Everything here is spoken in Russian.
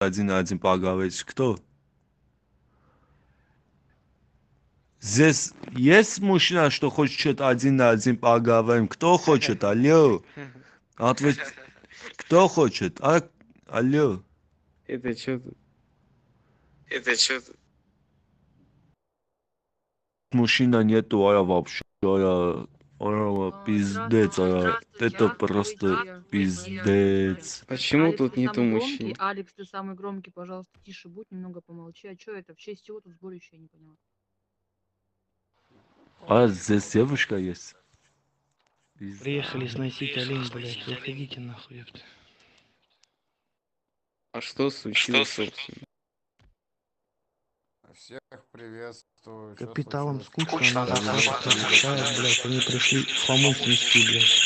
один на один поговорить? Кто? Здесь есть мужчина, что хочет один на один поговорим? Кто хочет? Алло. Ответь. Кто хочет? А? Алло. Это что? Мужчина нету, а я вообще. Пиздец. Это просто пиздец. Почему Алекс, тут ты нету самый мужчин? громкий. Алекс, ты самый громкий, пожалуйста, тише будь, немного помолчи. А что это? В честь чего тут сборище, я не поняла. А здесь девушка есть? Приехали сносить олень, блядь. Выходите нахуй, ёпта. А что случилось, собственно? Всех приветствую. Чё Капиталам случилось? скучно, надо, блядь, они пришли Фому снести, блядь.